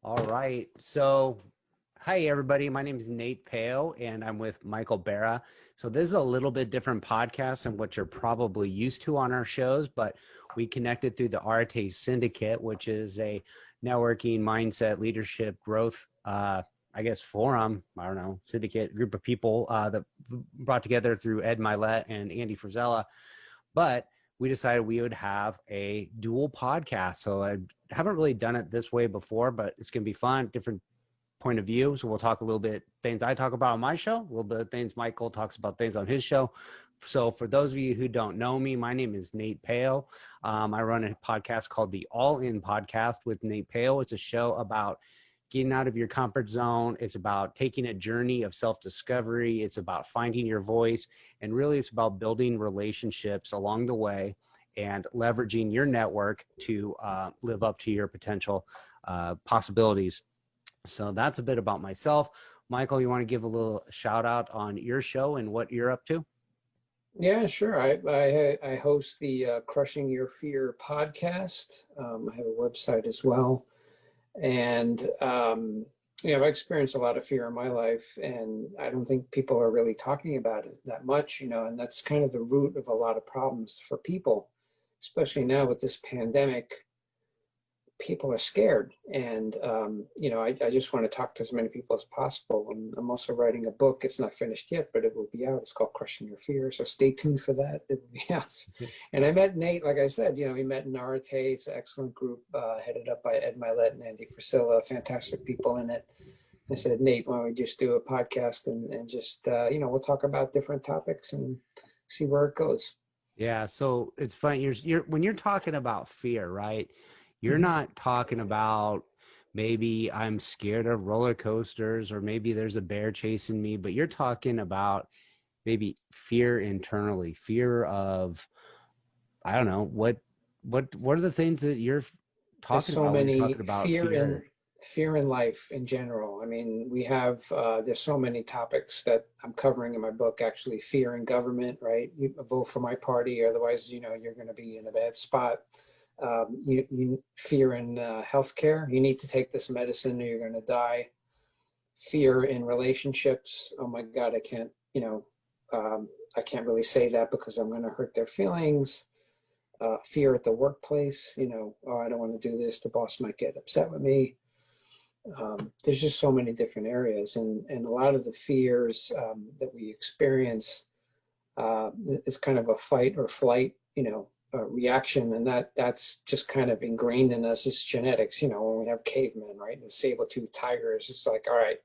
All right. So, hi, everybody. My name is Nate Peo, and I'm with Michael Barra. So, this is a little bit different podcast than what you're probably used to on our shows, but we connected through the Arte Syndicate, which is a networking, mindset, leadership, growth, forum. I don't know, syndicate group of people that brought together through Ed Milet and Andy Frizella. But we decided we would have a dual podcast. So I haven't really done it this way before, but it's going to be fun, different point of view. So we'll talk a little bit things I talk about on my show, a little bit of things Michael talks about things on his show. So for those of you who don't know me, my name is Nate Peo. I run a podcast called the All In Podcast with Nate Peo. It's a show about getting out of your comfort zone. It's about taking a journey of self-discovery. It's about finding your voice. And really, it's about building relationships along the way and leveraging your network to live up to your potential possibilities. So that's a bit about myself. Michael, you want to give a little shout out on your show and what you're up to? Yeah, sure. I host the Crushing Your Fear podcast. I have a website as well. And, I've experienced a lot of fear in my life, and I don't think people are really talking about it that much, and that's kind of the root of a lot of problems for people, especially now with this pandemic. People are scared. And, I just want to talk to as many people as possible. And I'm also writing a book. It's not finished yet, but it will be out. It's called Crushing Your Fear. So stay tuned for that. It will be out. And I met Nate, like I said, we met in Arte. It's an excellent group headed up by Ed Milet and Andy Frizella, fantastic people in it. I said, Nate, why don't we just do a podcast and just, we'll talk about different topics and see where it goes. Yeah. So it's funny. When you're talking about fear, right? You're not talking about maybe I'm scared of roller coasters or maybe there's a bear chasing me, but you're talking about maybe fear internally, fear of, I don't know, what are the things that you're There's talking so about when you're many talking about fear? fear in life in general. I mean, we have there's so many topics that I'm covering in my book. Actually, fear in government, right? You vote for my party, otherwise, you're going to be in a bad spot. You fear in healthcare. You need to take this medicine or you're going to die. Fear in relationships. Oh my God, I can't. I can't really say that because I'm going to hurt their feelings. Fear at the workplace. Oh, I don't want to do this. The boss might get upset with me. There's just so many different areas, and a lot of the fears that we experience is kind of a fight or flight, reaction, and that's just kind of ingrained in us. It's genetics. When we have cavemen, right, the saber-toothed tigers, it's like, all right,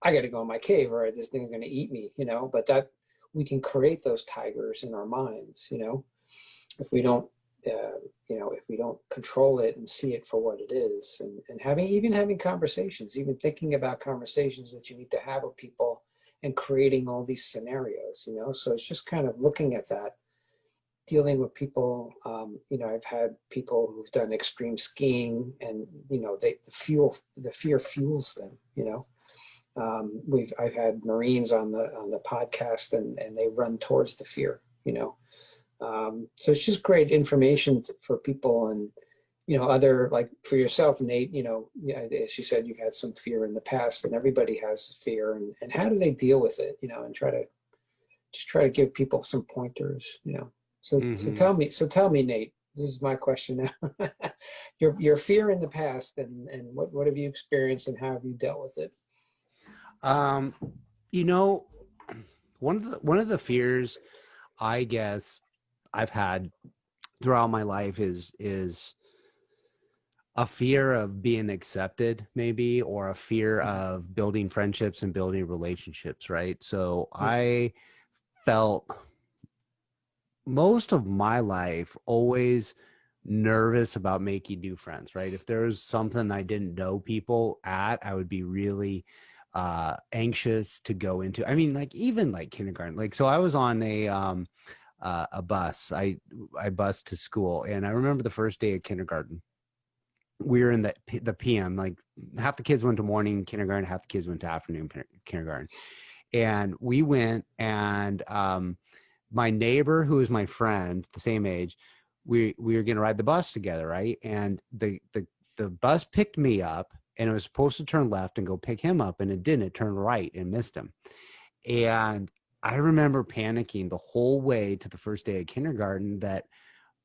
I got to go in my cave, or this thing's going to eat me. But that we can create those tigers in our minds. If we don't if we don't control it and see it for what it is, and having conversations, even thinking about conversations that you need to have with people and creating all these scenarios, so it's just kind of looking at that, dealing with people. I've had people who've done extreme skiing, and the fear fuels them. I've had Marines on the podcast, and they run towards the fear. So it's just great information for people, and other, like for yourself, Nate. As you said, you've had some fear in the past, and everybody has fear, and how do they deal with it? And try to give people some pointers. So tell me, Nate. This is my question now. Your fear in the past, and what have you experienced, and how have you dealt with it? One of the fears, I guess, I've had throughout my life is a fear of being accepted, maybe, or a fear of building friendships and building relationships, right? So I felt most of my life always nervous about making new friends, right? If there was something I didn't know people at, I would be really anxious to go into. I mean, like even like kindergarten, like, so I was on a bus. I bused to school, and I remember the first day of kindergarten. We were in the PM, like half the kids went to morning kindergarten, half the kids went to afternoon kindergarten. And we went, and my neighbor, who was my friend, the same age, we were going to ride the bus together, right? And the bus picked me up, and it was supposed to turn left and go pick him up, and it didn't. It turned right and missed him. And I remember panicking the whole way to the first day of kindergarten that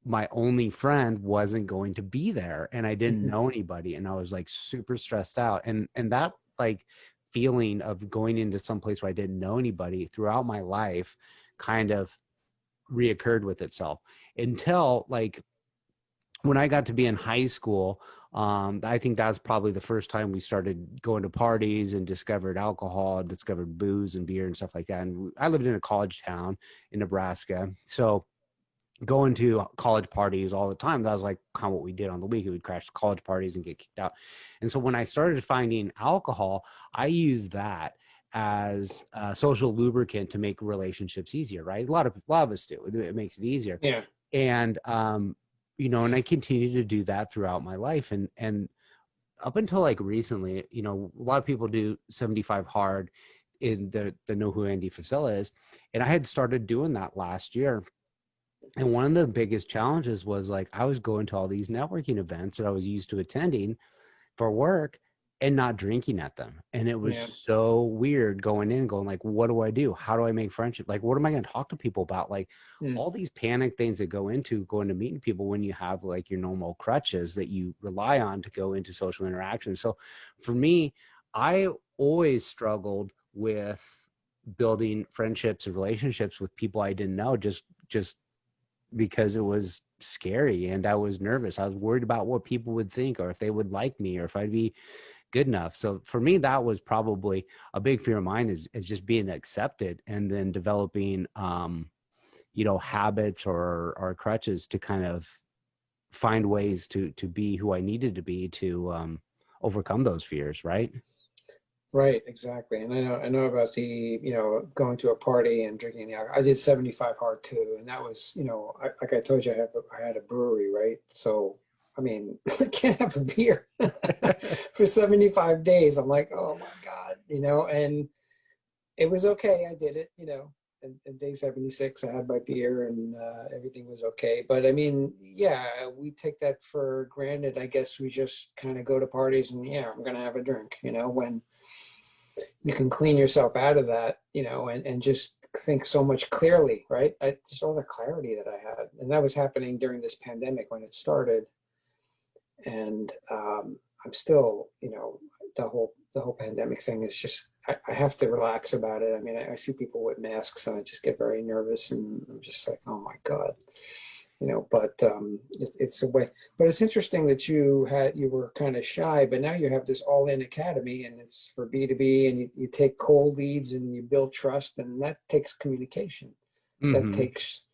my only friend wasn't going to be there, and I didn't know anybody, and I was like super stressed out. And that like feeling of going into some place where I didn't know anybody throughout my life kind of reoccurred with itself until like when I got to be in high school. I think that's probably the first time we started going to parties and discovered alcohol, discovered booze and beer and stuff like that. And I lived in a college town in Nebraska, so going to college parties all the time, that was like kind of what we did on the week. We would crash college parties and get kicked out. And so when I started finding alcohol, I used that as a social lubricant to make relationships easier, right? A lot of us do. It makes it easier. Yeah. And you know, and I continue to do that throughout my life. And up until like recently, you know, a lot of people do 75 hard in the Know Who Andy Frisella is. And I had started doing that last year. And one of the biggest challenges was like I was going to all these networking events that I was used to attending for work and not drinking at them. And it was so weird going in, going like, what do I do? How do I make friendship? Like, what am I going to talk to people about? Like all these panic things that go into going to meeting people when you have like your normal crutches that you rely on to go into social interaction. So for me, I always struggled with building friendships and relationships with people I didn't know, just because it was scary and I was nervous. I was worried about what people would think, or if they would like me, or if I'd be good enough. So for me, that was probably a big fear of mine, is just being accepted, and then developing, you know, habits or crutches to kind of find ways to be who I needed to be to overcome those fears. Right. Right, exactly. And I know about the, you know, going to a party and drinking the alcohol. I did 75 hard too. And that was, you know, like I told you, I had a brewery, right? So, I mean, I can't have a beer for 75 days. I'm like, oh my God, you know, and it was okay. I did it, you know, and day 76, I had my beer and everything was okay. But I mean, yeah, we take that for granted. I guess we just kind of go to parties and yeah, I'm going to have a drink, you know, when you can clean yourself out of that, you know, and just think so much clearly, right? Just all the clarity that I had. And that was happening during this pandemic when it started. And I'm still, you know, the whole pandemic thing is just, I have to relax about it. I mean, I see people with masks and I just get very nervous and I'm just like, oh my God. You know, but it's a way. But it's interesting that you were kind of shy, but now you have this all-in academy, and it's for B2B, and you take cold leads and you build trust, and that takes communication. That takes,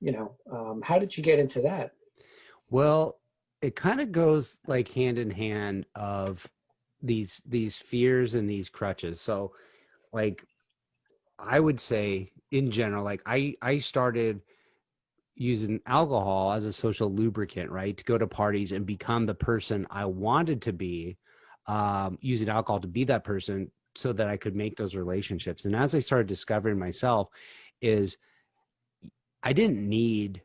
you know, how did you get into that? Well, it kind of goes like hand in hand of these fears and these crutches. So like I would say in general, like I started using alcohol as a social lubricant, right? To go to parties and become the person I wanted to be, using alcohol to be that person so that I could make those relationships. And as I started discovering myself, is I didn't need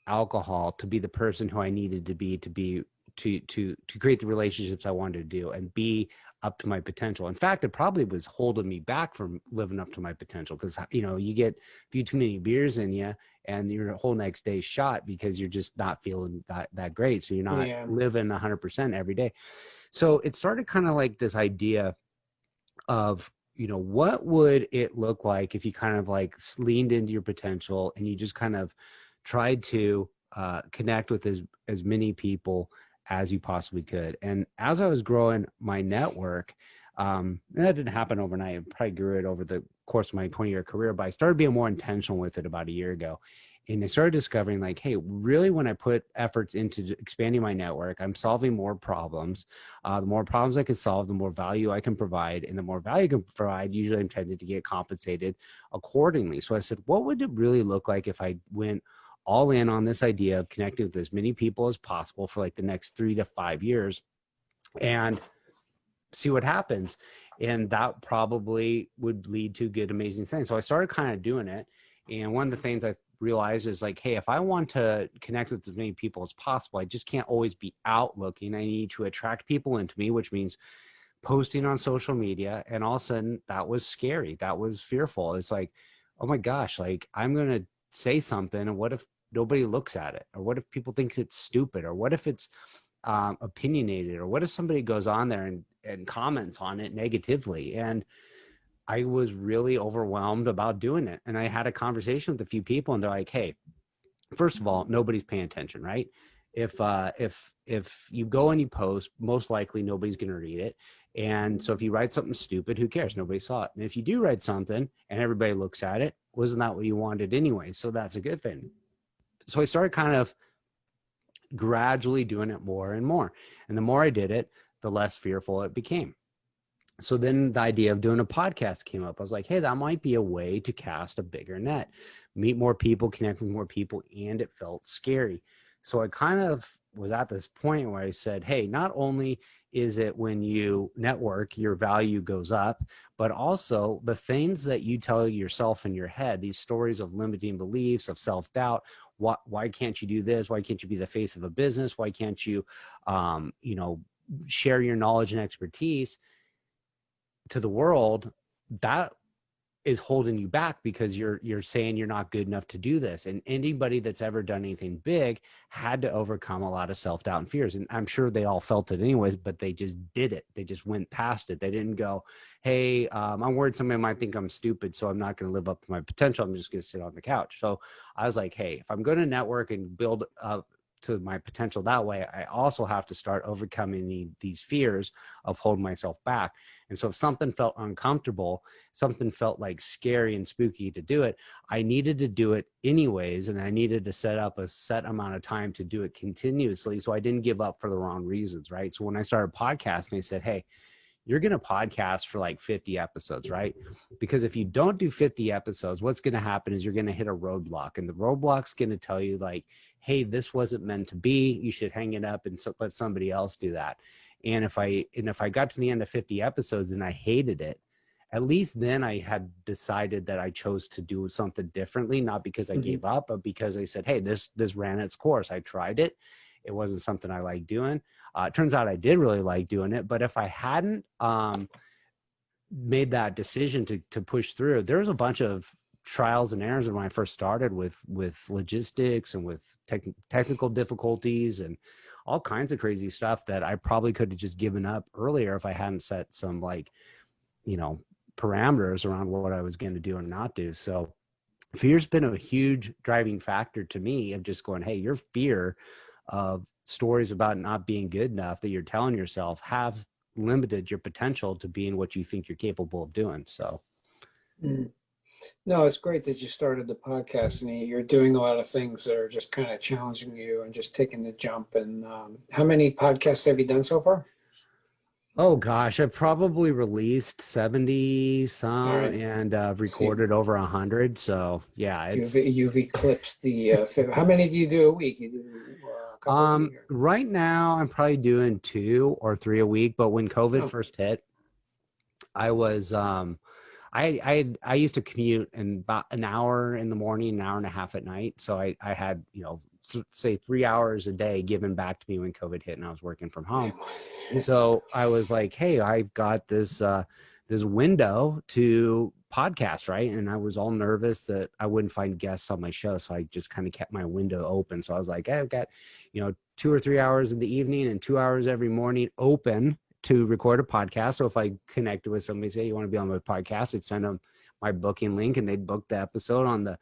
alcohol to be the person who I needed to be to create the relationships I wanted to do and be up to my potential. In fact, it probably was holding me back from living up to my potential, because you know, you get a few too many beers in you and your whole next day shot because you're just not feeling that great. So you're not living 100% every day. So it started kind of like this idea of, you know, what would it look like if you kind of like leaned into your potential and you just kind of tried to connect with as many people as you possibly could. And as I was growing my network, and that didn't happen overnight. I probably grew it over the course of my 20-year career, but I started being more intentional with it about a year ago. And I started discovering like, hey, really when I put efforts into expanding my network, I'm solving more problems. The more problems I can solve, the more value I can provide. And the more value I can provide, usually I'm tending to get compensated accordingly. So I said, what would it really look like if I went all in on this idea of connecting with as many people as possible for like the next 3 to 5 years and see what happens? And that probably would lead to good, amazing things. So I started kind of doing it. And one of the things I realized is like, hey, if I want to connect with as many people as possible, I just can't always be out looking. I need to attract people into me, which means posting on social media. And all of a sudden that was scary. That was fearful. It's like, oh my gosh, like I'm going to say something. And what if nobody looks at it? Or what if people think it's stupid? Or what if it's opinionated? Or what if somebody goes on there and comments on it negatively? And I was really overwhelmed about doing it. And I had a conversation with a few people and they're like, hey, first of all, nobody's paying attention, right? If you go and you post, most likely nobody's going to read it. And so if you write something stupid, who cares? Nobody saw it. And if you do write something and everybody looks at it, wasn't that what you wanted anyway? So that's a good thing. So I started kind of gradually doing it more and more. And the more I did it, the less fearful it became. So then the idea of doing a podcast came up. I was like, hey, that might be a way to cast a bigger net, meet more people, connect with more people, and it felt scary. So I kind of was at this point where I said, hey, not only is it when you network, your value goes up, but also the things that you tell yourself in your head, these stories of limiting beliefs, of self-doubt, why can't you do this? Why can't you be the face of a business? Why can't you, share your knowledge and expertise to the world? That is holding you back because you're saying you're not good enough to do this. And anybody that's ever done anything big had to overcome a lot of self-doubt and fears. And I'm sure they all felt it anyways, but they just did it. They just went past it. They didn't go, hey, I'm worried somebody might think I'm stupid, so I'm not going to live up to my potential. I'm just going to sit on the couch. So I was like, hey, if I'm going to network and build up to my potential that way, I also have to start overcoming these fears of holding myself back. And so if something felt uncomfortable, something felt like scary and spooky to do it, I needed to do it anyways. And I needed to set up a set amount of time to do it continuously, so I didn't give up for the wrong reasons, right? So when I started podcasting, I said, hey, you're going to podcast for like 50 episodes, right? Because if you don't do 50 episodes, what's going to happen is you're going to hit a roadblock, and the roadblock's going to tell you like, hey, this wasn't meant to be. You should hang it up and let somebody else do that. And if I got to the end of 50 episodes and I hated it, at least then I had decided that I chose to do something differently, not because I gave up, but because I said, hey, this ran its course. I tried it. It wasn't something I liked doing. It turns out I did really like doing it. But if I hadn't made that decision to push through, there was a bunch of trials and errors when I first started with logistics and with technical difficulties and all kinds of crazy stuff that I probably could have just given up earlier if I hadn't set some parameters around what I was going to do and not do. So fear's been a huge driving factor to me of just going, hey, your fear of stories about not being good enough that you're telling yourself have limited your potential to being what you think you're capable of doing. So No, it's great that you started the podcast and you're doing a lot of things that are just kind of challenging you and just taking the jump. And how many podcasts have you done so far? oh gosh, I've probably released 70 some Right. and recorded over 100. So yeah, You've eclipsed the how many do you do a week? You do a couple a week? right now I'm probably doing 2 or 3 a week. But when COVID first hit, I was I used to commute in about an hour in the morning, an hour and a half at night. So I had, say 3 hours a day given back to me when COVID hit and I was working from home. So I was like, hey, I've got this window to podcast, right? And I was all nervous that I wouldn't find guests on my show. So I just kind of kept my window open. So I was like, hey, I've got, 2 or 3 hours in the evening and 2 hours every morning open to record a podcast. So if I connected with somebody, say, you want to be on my podcast, I'd send them my booking link and they'd book the episode on the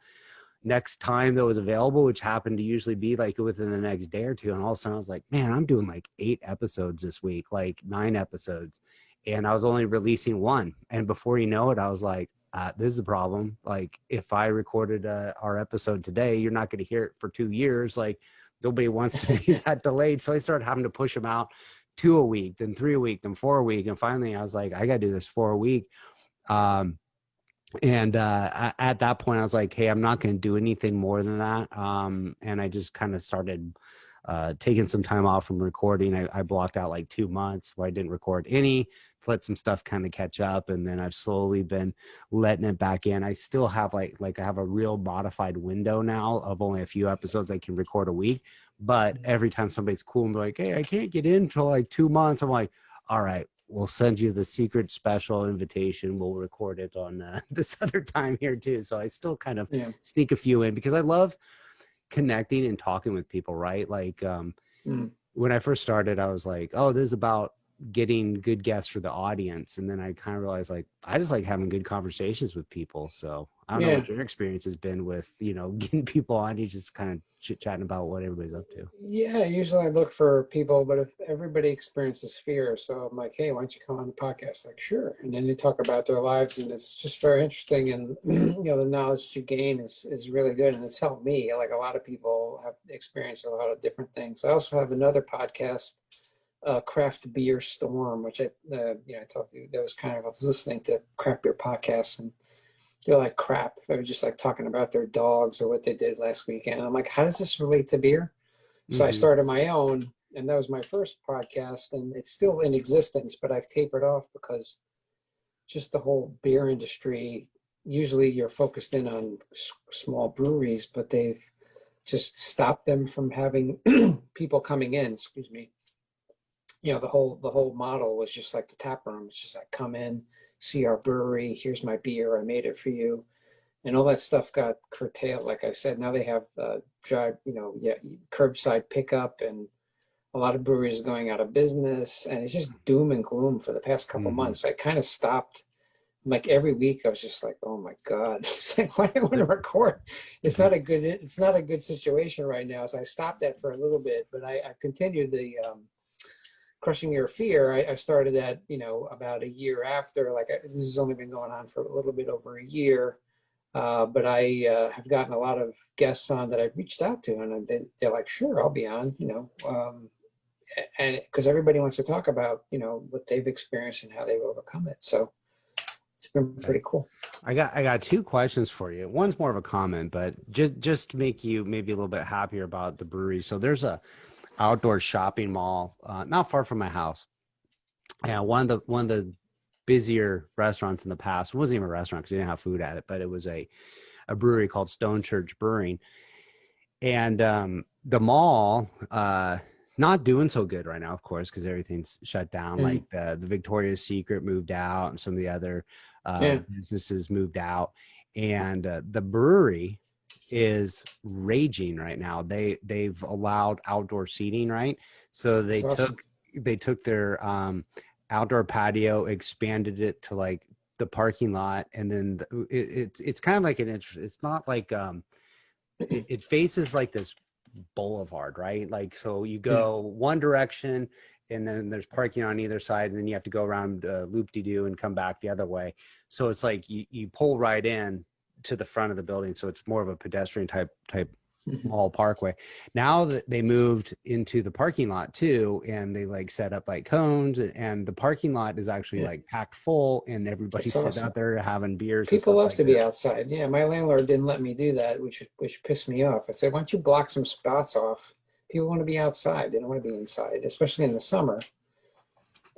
next time that was available, which happened to usually be like within the next day or two. And all of a sudden I was like, man, I'm doing like 8 episodes this week, like 9 episodes. And I was only releasing 1. And before you know it, I was like, this is a problem. Like if I recorded our episode today, you're not going to hear it for 2 years. Like nobody wants to be that delayed. So I started having to push them out 2 a week, then 3 a week, then 4 a week. And finally I was like, I got to do this 4 a week. And at that point I was like, hey, I'm not going to do anything more than that. And I just kind of started taken some time off from recording. I blocked out like 2 months where I didn't record any, let some stuff kind of catch up, and then I've slowly been letting it back in. I still have like I have a real modified window now of only a few episodes I can record a week. But every time somebody's cool and they're like, hey, I can't get in until like 2 months, I'm like, all right, we'll send you the secret special invitation. We'll record it on this other time here too. So I still kind of sneak a few in because I love connecting and talking with people, right? Like when I first started, I was like, oh, this is about getting good guests for the audience. And then I kind of realized like, I just like having good conversations with people. So I don't know what your experience has been with, you know, getting people on, you just kind of chit-chatting about what everybody's up to. Yeah, usually I look for people, but if everybody experiences fear, so I'm like, hey, why don't you come on the podcast? Like, sure. And then they talk about their lives, and it's just very interesting. And, you know, the knowledge that you gain is really good. And it's helped me. Like a lot of people have experienced a lot of different things. I also have another podcast, Craft Beer Storm, which I told you that was kind of, I was listening to craft beer podcasts, and they're like crap. They were just like talking about their dogs or what they did last weekend. And I'm like, how does this relate to beer? So I started my own, and that was my first podcast, and it's still in existence, but I've tapered off because just the whole beer industry, usually you're focused in on small breweries, but they've just stopped them from having people coming in, excuse me. You know, the whole model was just like the tap room. It's just like, come in, see our brewery. Here's my beer. I made it for you. And all that stuff got curtailed. Like I said, now they have curbside pickup, and a lot of breweries are going out of business, and it's just doom and gloom for the past couple months. I kind of stopped. Like every week I was just like, oh my God, it's like, why do I want to record? It's not a good situation right now. So I stopped that for a little bit, but I continued the, Crushing Your Fear. I started that, about a year after. This has only been going on for a little bit over a year, but I have gotten a lot of guests on that I've reached out to, and they're like, "Sure, I'll be on." And because everybody wants to talk about what they've experienced and how they've overcome it. So it's been pretty cool. I got two questions for you. One's more of a comment, but just to make you maybe a little bit happier about the brewery. So there's a outdoor shopping mall not far from my house. Yeah, one of the busier restaurants in the past. It wasn't even a restaurant because they didn't have food at it, but it was a brewery called Stone Church Brewing. And the mall not doing so good right now, of course, because everything's shut down. Like the Victoria's Secret moved out, and some of the other businesses moved out, and the brewery is raging right now. They've allowed outdoor seating, right? So they took their outdoor patio, expanded it to like the parking lot, and then it's kind of like it's not like it faces like this boulevard, right? Like, so you go one direction, and then there's parking on either side, and then you have to go around loop-de-doo and come back the other way. So it's like you pull right in to the front of the building, so it's more of a pedestrian type mall parkway. Now that they moved into the parking lot too, and they like set up like cones, and the parking lot is actually like packed full, and everybody's sitting out there having beers. People love to be outside. Yeah, my landlord didn't let me do that, which pissed me off. I said, why don't you block some spots off? People want to be outside. They don't want to be inside, especially in the summer.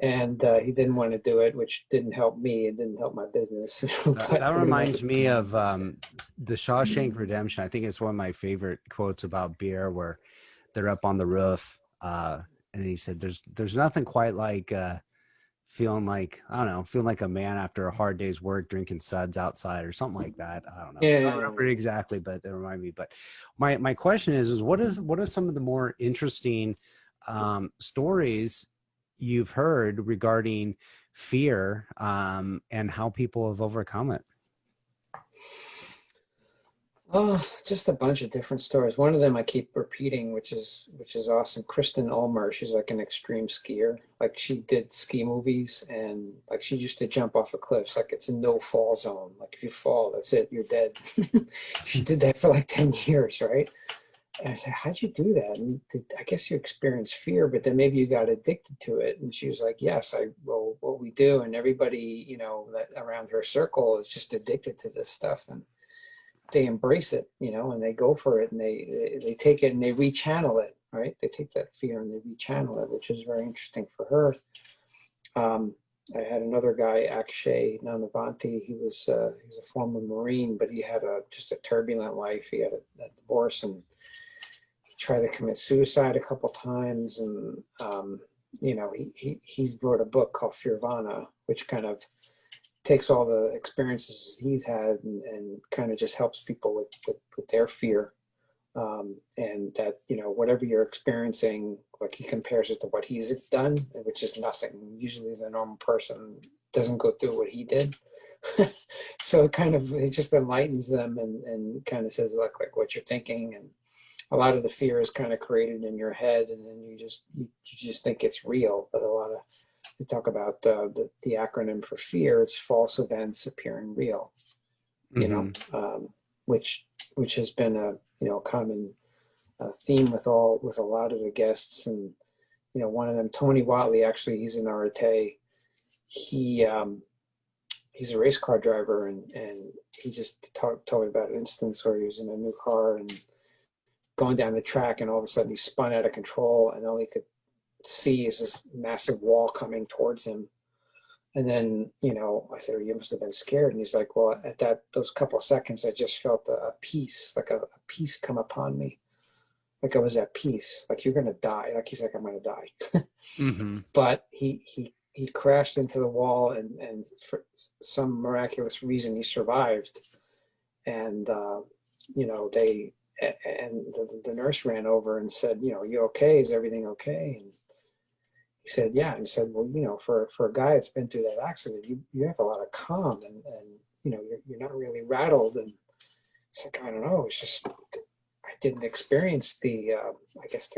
And he didn't want to do it, which didn't help me. It didn't help my business. That reminds me of the Shawshank Redemption. I think it's one of my favorite quotes about beer, where they're up on the roof, and he said, "There's nothing quite like feeling like a man after a hard day's work, drinking suds outside," or something like that. I don't know. I don't remember exactly, but it reminded me. But my question is what are some of the more interesting stories you've heard regarding fear and how people have overcome it? Oh, just a bunch of different stories. One of them I keep repeating, which is awesome. Kristen Ulmer, she's like an extreme skier. Like, she did ski movies, and like she used to jump off of cliffs. Like, it's a no fall zone. Like, if you fall, that's it, you're dead. She did that for like 10 years, right? And I said, how'd you do that? And I guess you experienced fear, but then maybe you got addicted to it. And she was like, yes, what we do. And everybody, that around her circle is just addicted to this stuff. And they embrace it, and they go for it, and they take it and they rechannel it, right? They take that fear and they rechannel it, which is very interesting for her. I had another guy, Akshay Nanavanti. He's a former Marine, but he had just a turbulent life. He had a divorce, and he tried to commit suicide a couple times. And he's wrote a book called Fearvana, which kind of takes all the experiences he's had and kind of just helps people with their fear. And that, whatever you're experiencing, like he compares it to what he's done, which is nothing. Usually the normal person doesn't go through what he did. So it just enlightens them and kind of says, look, like what you're thinking. And a lot of the fear is kind of created in your head, and then you just think it's real. But you talk about the acronym for fear, it's false events appearing real, which has been a common theme with a lot of the guests. And one of them, Tony Watley, actually, he's an RTA. He's a race car driver, and he just told me about an instance where he was in a new car and going down the track, and all of a sudden he spun out of control, and all he could see is this massive wall coming towards him. And then, I said, well, you must have been scared. And he's like, well, at those couple of seconds, I just felt a peace, like a peace come upon me. Like I was at peace, like you're going to die. Like he's like, I'm going to die. Mm-hmm. But he crashed into the wall, and for some miraculous reason, he survived. And, the nurse ran over and said, you okay? Is everything okay? And he said, yeah. And he said, well, for a guy that's been through that accident, you have a lot of calm, and you're not really rattled. And it's like, I don't know. It's just, I didn't experience the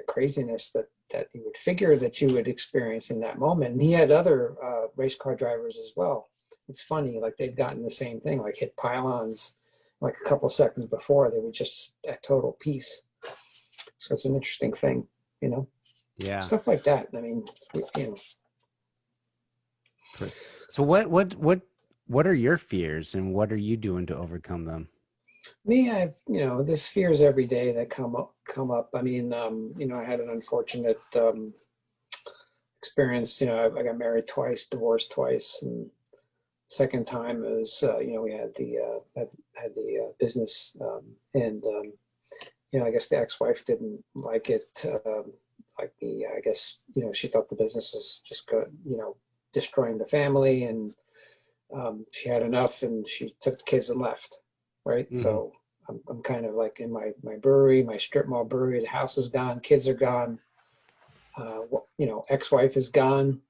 craziness that you would figure that you would experience in that moment. And he had other race car drivers as well. It's funny, like they've gotten the same thing, like hit pylons like a couple seconds before, they were just at total peace. So it's an interesting thing, Yeah. Stuff like that. I mean, So what are your fears, and what are you doing to overcome them? Me, I've, there's fears every day that come up. I mean, I had an unfortunate experience. I got married twice, divorced twice, and second time is, we had the business, and I guess the ex-wife didn't like it. I guess, she thought the business was just good, destroying the family, and she had enough, and she took the kids and left. Right. Mm-hmm. So I'm kind of like in my brewery, my strip mall brewery, the house is gone, kids are gone, ex-wife is gone.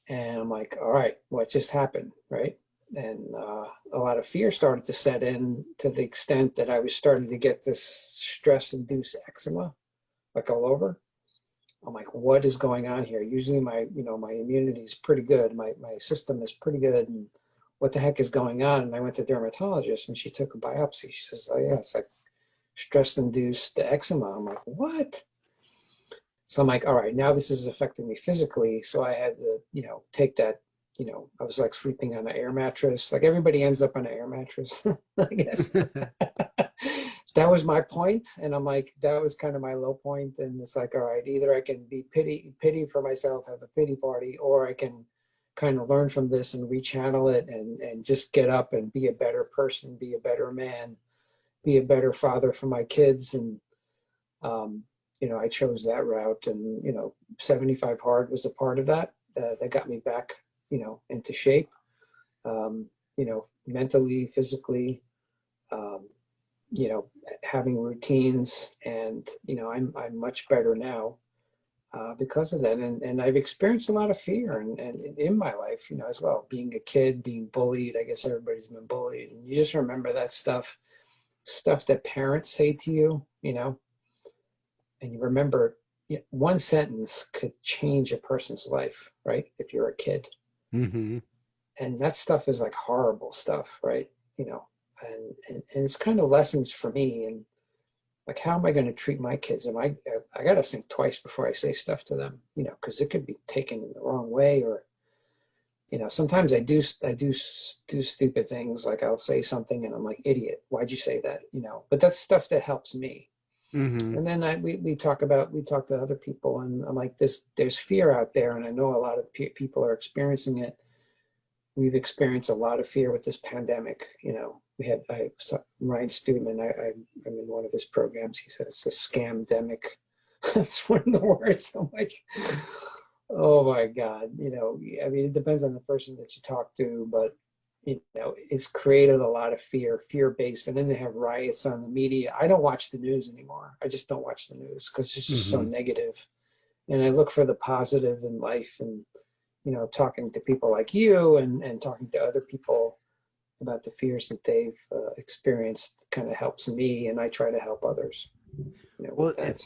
And I'm like, all right, what just happened? Right. And a lot of fear started to set in, to the extent that I was starting to get this stress-induced eczema, like all over. I'm like, what is going on here? Usually my immunity is pretty good. My system is pretty good. And what the heck is going on? And I went to the dermatologist, and she took a biopsy. She says, oh yeah, it's like stress-induced eczema. I'm like, what? So I'm like, all right, now this is affecting me physically. So I had to, take that, I was like sleeping on an air mattress. Like everybody ends up on an air mattress, I guess. That was my point. And I'm like, that was kind of my low point. And it's like, all right, either I can be pity for myself, have a pity party, or I can kind of learn from this and rechannel it and just get up and be a better person, be a better man, be a better father for my kids. And, I chose that route, and, 75 Hard was a part of that. That got me back, into shape, mentally, physically, having routines, and, I'm much better now. Because of that, and I've experienced a lot of fear and in my life, as well. Being a kid, being bullied. I guess everybody's been bullied, and you just remember that stuff that parents say to you, and you remember one sentence could change a person's life, right? If you're a kid, mm-hmm. And that stuff is like horrible stuff, right? And it's kind of lessons for me, and like, how am I going to treat my kids? I got to think twice before I say stuff to them, because it could be taken in the wrong way, or, sometimes I do stupid things. Like I'll say something and I'm like, idiot, why'd you say that? But that's stuff that helps me. Mm-hmm. And then we talk to other people, and I'm like, there's fear out there, and I know a lot of people are experiencing it. We've experienced a lot of fear with this pandemic. You know, Ryan Stewman, I'm in one of his programs. He said it's a scamdemic. That's one of the words. I'm like, oh my God. You know, I mean, it depends on the person that you talk to, but you know, it's created a lot of fear-based, and then they have riots on the media. I don't watch the news anymore. I just don't watch the news because it's just so negative. And I look for the positive in life, and you know, talking to people like you and talking to other people about the fears that they've experienced kind of helps me, and I try to help others. You know, Well, with that.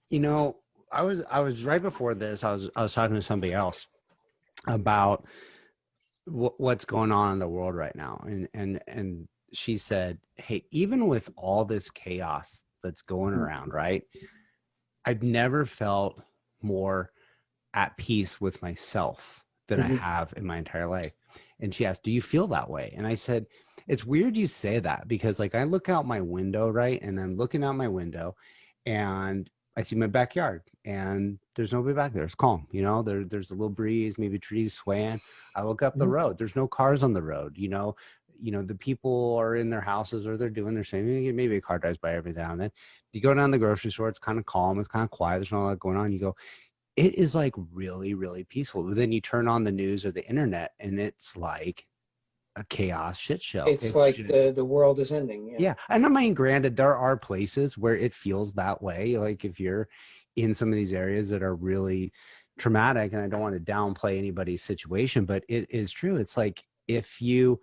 you know, I was right before this. I was talking to somebody else about what's going on in the world right now, and she said, "Hey, even with all this chaos that's going around, right? I've never felt more at peace with myself than I have in my entire life." And she asked, "Do you feel that way?" And I said, "It's weird you say that, because like I look out my window, right? And I'm looking out my window and I see my backyard and there's nobody back there. It's calm. You know, there's a little breeze, maybe trees swaying. I look up the road. There's no cars on the road. You know, the people are in their houses or they're doing their thing. Maybe a car drives by every now and then. You go down the grocery store, it's kind of calm. It's kind of quiet. There's not a lot going on. You go, it is like really, really peaceful. But then you turn on the news or the internet and it's like a chaos shit show. It's like just, the world is ending. yeah. And I mean, granted, there are places where it feels that way. Like if you're in some of these areas that are really traumatic, and I don't want to downplay anybody's situation, but it is true. It's like if you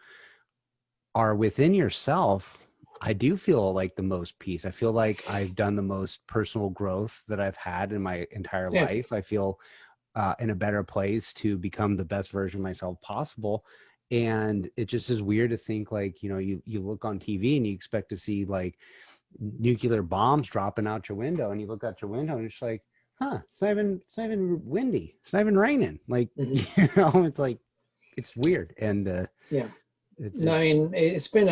are within yourself, I do feel like the most peace. I feel like I've done the most personal growth that I've had in my entire life. I feel in a better place to become the best version of myself possible. And it just is weird to think like, you know, you look on TV and you expect to see like nuclear bombs dropping out your window, and you look out your window and it's like, huh, it's not even windy. It's not even raining. Like, you know, it's like, it's weird. And Yeah. it's No, I mean, it's been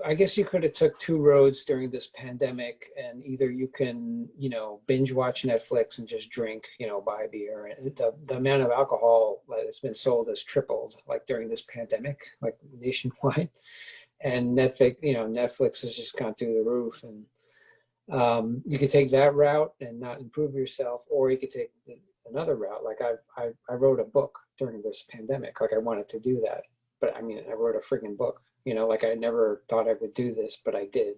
I guess you could have took two roads during this pandemic, and either you can, you know, binge watch Netflix and just drink, you know, buy beer. And the amount of alcohol that has been sold has tripled, like during this pandemic, like nationwide. And Netflix has just gone through the roof. And you could take that route and not improve yourself, or you could take another route. Like I wrote a book during this pandemic. Like I wanted to do that. But I mean, I wrote a freaking book, you know, like I never thought I would do this, but I did.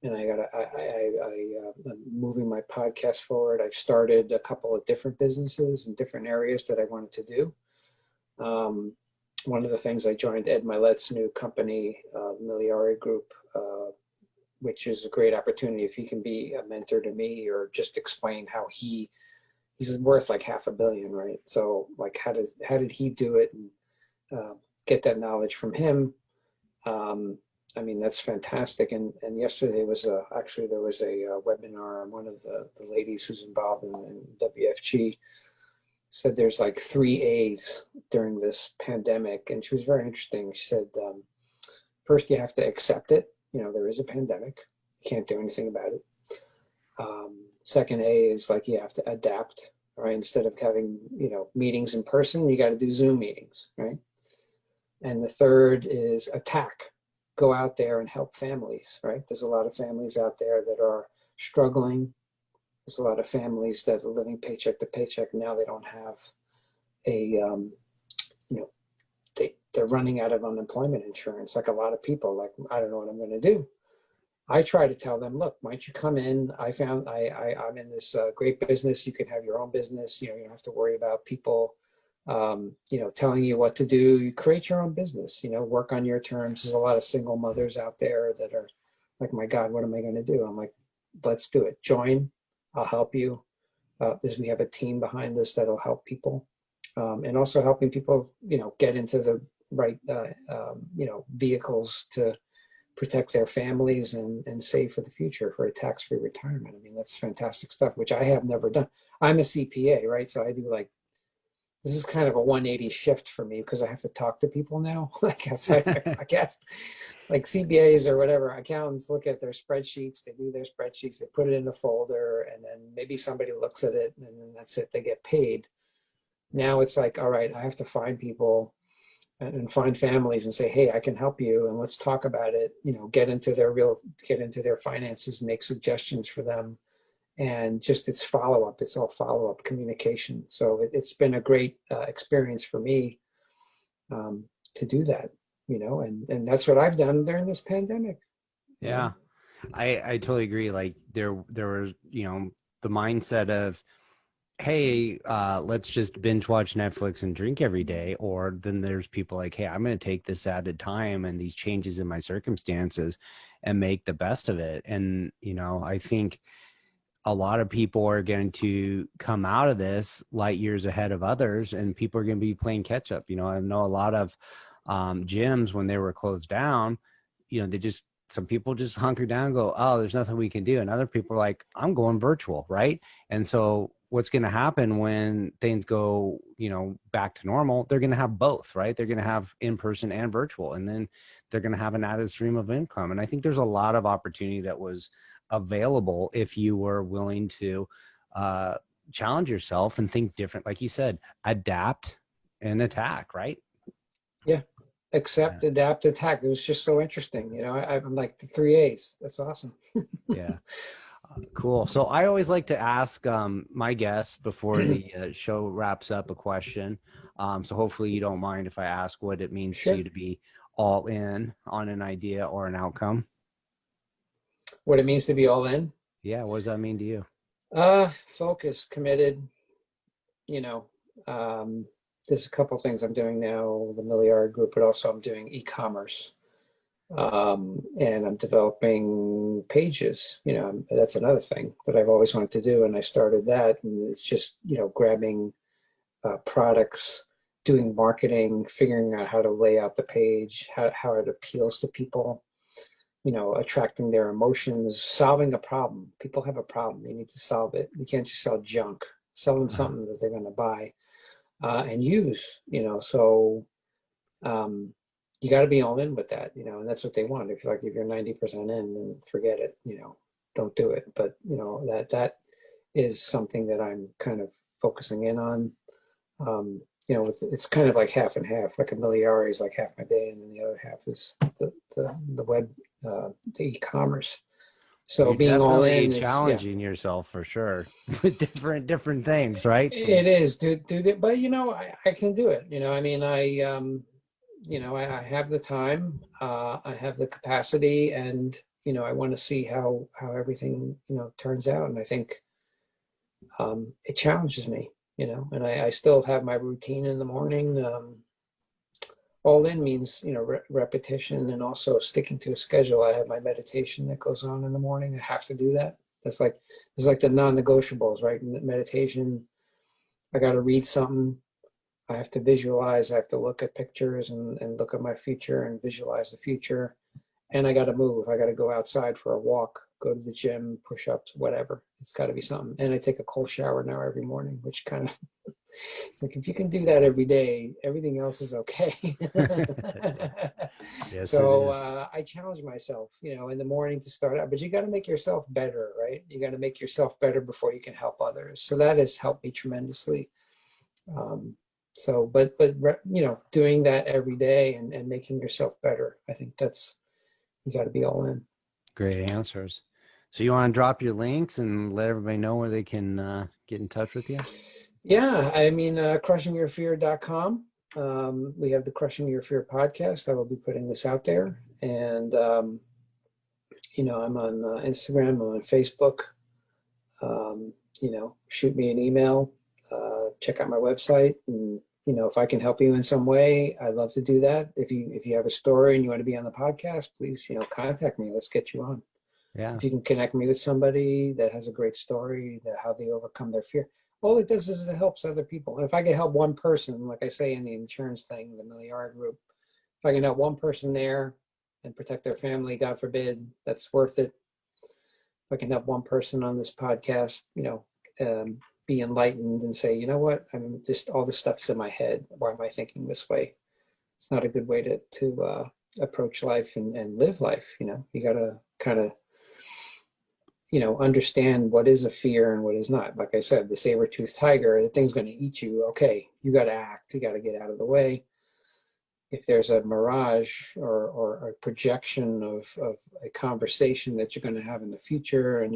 And I'm moving my podcast forward. I've started a couple of different businesses in different areas that I wanted to do. One of the things, I joined Ed Milet's new company, Miliari Group, which is a great opportunity if he can be a mentor to me, or just explain how he's worth like $500 million, right? So like, how did he do it? And get that knowledge from him. I mean, that's fantastic. And yesterday there was a webinar, and one of the ladies who's involved in WFG said there's like 3 A's during this pandemic. And she was very interesting. She said, first you have to accept it. You know, there is a pandemic. You can't do anything about it. Second A is like, you have to adapt, right? Instead of having, you know, meetings in person, you got to do Zoom meetings, right? And the third is attack. Go out there and help families, right? There's a lot of families out there that are struggling. There's a lot of families that are living paycheck to paycheck. Now they don't have they're running out of unemployment insurance. Like a lot of people, like, I don't know what I'm going to do. I try to tell them, look, why don't you come in? I'm in this great business. You can have your own business. You know, you don't have to worry about people telling you what to do. You create your own business, you know, work on your terms. There's a lot of single mothers out there that are like, my God, what am I going to do? I'm like, let's do it. Join. I'll help you. We have a team behind this that'll help people, and also helping people, you know, get into the right, vehicles to protect their families and save for the future for a tax-free retirement. I mean, that's fantastic stuff, which I have never done. I'm a CPA, right? So I do like this is kind of a 180 shift for me because I have to talk to people now. I guess like CPAs or whatever, accountants look at their spreadsheets, they do their spreadsheets, they put it in a folder, and then maybe somebody looks at it, and then that's it, they get paid. Now it's like, all right, I have to find people and find families and say, hey, I can help you, and let's talk about it, get into their finances, make suggestions for them. And just it's follow-up, it's all follow-up communication. So it's been a great experience for me to do that, and that's what I've done during this pandemic. Yeah, I totally agree. Like there was, the mindset of, hey, let's just binge watch Netflix and drink every day. Or then there's people like, hey, I'm going to take this at a time and these changes in my circumstances and make the best of it. And, I think a lot of people are going to come out of this light years ahead of others, and people are going to be playing catch up. I know a lot of gyms, when they were closed down, some people just hunker down and go, oh, there's nothing we can do. And other people are like, I'm going virtual. Right. And so what's going to happen when things go, back to normal, they're going to have both, right? They're going to have in-person and virtual, and then they're going to have an added stream of income. And I think there's a lot of opportunity that was available if you were willing to challenge yourself and think different. Like you said, adapt and attack, right? Yeah. Accept, adapt, attack. It was just so interesting. I'm like the 3 A's. That's awesome. Yeah. Cool. So I always like to ask my guests before the show wraps up a question. So hopefully you don't mind if I ask what it means to you to be all in on an idea or an outcome. What it means to be all in? Yeah. What does that mean to you? Focused, committed, there's a couple of things I'm doing now, the Milliard Group, but also I'm doing e-commerce. And I'm developing pages, that's another thing that I've always wanted to do. And I started that, and it's just, grabbing products, doing marketing, figuring out how to lay out the page, how it appeals to people, attracting their emotions, solving a problem. People have a problem. You need to solve it. You can't just sell junk. Sell them something that they're going to buy and use, so you got to be all in with that, and that's what they want. If you're 90% in, then forget it, don't do it. But, that is something that I'm kind of focusing in on. It's kind of like half and half, like a Miliari is like half my day, and then the other half is the web, the e-commerce. So You're being all in, challenging yourself for sure with different things, right? It is, dude. But I can do it. I have the time, I have the capacity, and I want to see how everything turns out. And I think it challenges me, and I still have my routine in the morning. All in means repetition, and also sticking to a schedule. I have my meditation that goes on in the morning. I have to do that. It's like the non-negotiables, right? Meditation, I got to read something. I have to visualize, I have to look at pictures and look at my future and visualize the future. And I got to move. I got to go outside for a walk, go to the gym, push-ups, whatever. It's got to be something. And I take a cold shower now every morning, which kind of, it's like, if you can do that every day, everything else is okay. Yes, so I challenge myself, in the morning to start out, but you got to make yourself better, right? You got to make yourself better before you can help others. So that has helped me tremendously. So, but doing that every day and making yourself better, I think you got to be all in. Great answers. So you want to drop your links and let everybody know where they can get in touch with you? Yeah, crushingyourfear.com. We have the Crushing Your Fear podcast. I will be putting this out there. And, I'm on Instagram, I'm on Facebook. Shoot me an email, check out my website, and if I can help you in some way, I'd love to do that. If you have a story and you want to be on the podcast, please, contact me. Let's get you on. Yeah. If you can connect me with somebody that has a great story, how they overcome their fear, all it does is it helps other people. And if I can help one person, like I say in the insurance thing, the Milliard Group, if I can help one person there and protect their family, God forbid, that's worth it. If I can help one person on this podcast, be enlightened and say, you know what, I'm just, all this stuff's in my head. Why am I thinking this way? It's not a good way to approach life and live life. You know, you got to kind of, you know, understand what is a fear and what is not. Like I said, the saber-toothed tiger, the thing's going to eat you. Okay, you got to act. You got to get out of the way. If there's a mirage or a projection of a conversation that you're going to have in the future, and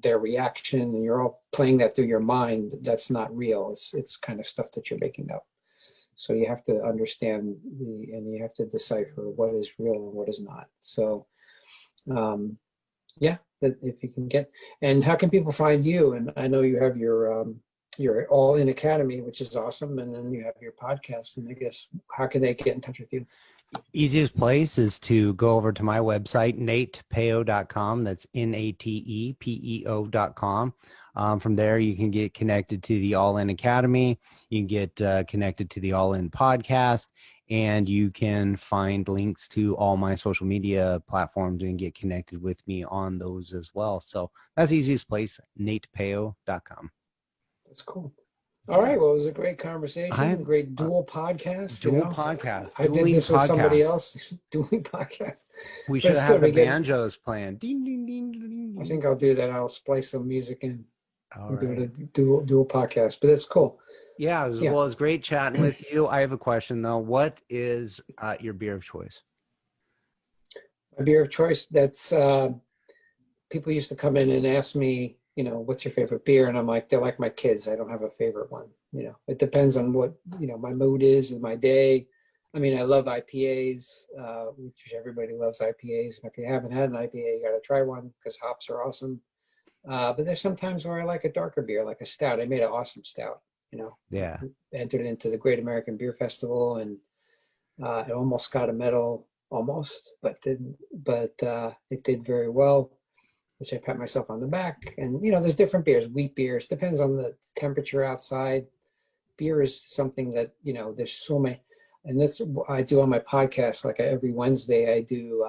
their reaction, and you're all playing that through your mind, that's not real. It's kind of stuff that you're making up. So you have to understand and you have to decipher what is real and what is not. So, yeah, that if you can get, and how can people find you? And I know you have your All In Academy, which is awesome. And then you have your podcast, and I guess, how can they get in touch with you? Easiest place is to go over to my website, natepeo.com. That's natepeo.com. From there, you can get connected to the All In Academy. You can get connected to the All In podcast, and you can find links to all my social media platforms and get connected with me on those as well. So that's the easiest place, natepeo.com. That's cool. All right. Well, it was a great conversation, great dual podcast. Podcast. I did this with somebody else, dueling podcast. We should have the banjos playing. Ding, ding, ding, ding, ding. I think I'll do that. I'll splice some music in and do right. a dual podcast, but it's cool. Yeah, well, it was great chatting with you. I have a question, though. What is your beer of choice? My beer of choice, that's people used to come in and ask me, you know, what's your favorite beer? And I'm like, they're like my kids. I don't have a favorite one. You know, it depends on what, you know, my mood is and my day. I mean, I love IPAs, which everybody loves IPAs. And if you haven't had an IPA, you got to try one because hops are awesome. But there's sometimes where I like a darker beer, like a stout. I made an awesome stout, you know. Yeah. Entered into the Great American Beer Festival, and it almost got a medal, but didn't. But it did very well, which I pat myself on the back. And, you know, there's different beers, wheat beers, depends on the temperature outside. Beer is something that, you know, there's so many, and that's what I do on my podcast. Like every Wednesday I do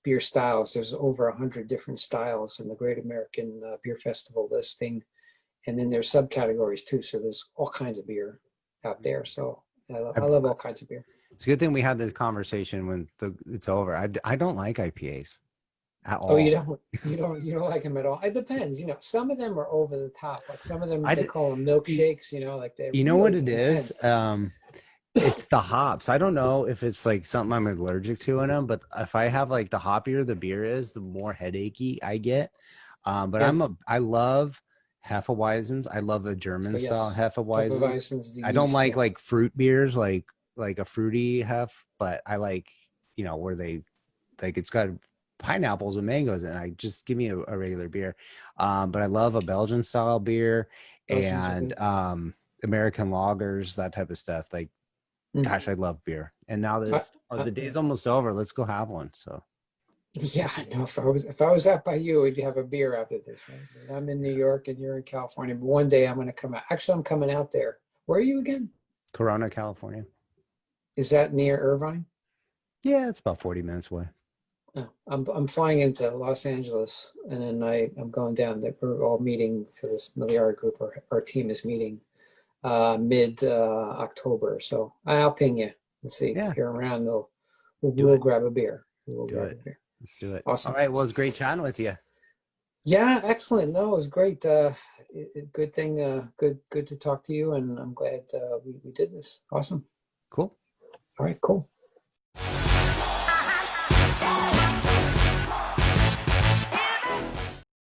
beer styles. There's over 100 different styles in the Great American Beer Festival listing. And then there's subcategories too. So there's all kinds of beer out there. So I love all kinds of beer. It's a good thing we had this conversation when it's over. I don't like IPAs. At all. Oh, you don't like them at all? It depends. You know, some of them are over the top. Like some of them, they call them milkshakes. You know, like they. You know what it is? It's the hops. I don't know if it's like something I'm allergic to in them, but if I have like the hoppier the beer is, the more headachy I get. But yeah. I love Hefeweizens. I love the German style Hefeweizens. I don't like fruit beers, like a fruity hef, but I like, you know, where they like it's got pineapples and mangoes, and I just give me a regular beer. But I love a Belgian style beer and American lagers, that type of stuff. Like, gosh, I love beer. And now that the day's almost over, let's go have one. So yeah, I know. If I was out by you, we'd have a beer after this. Right? I'm in New York and you're in California. But one day I'm going to come out. Actually, I'm coming out there. Where are you again? Corona, California. Is that near Irvine? Yeah, it's about 40 minutes away. Oh, I'm flying into Los Angeles, and then I'm going down. We're all meeting for this Milliard group. Our team is meeting mid October. So I'll ping you and see if you're around. We'll grab a beer. Let's do it. Awesome. All right. Well, it's great chatting with you. Yeah, excellent. No, it was great. Good thing. Good to talk to you, and I'm glad we did this. Awesome. Cool. All right. Cool.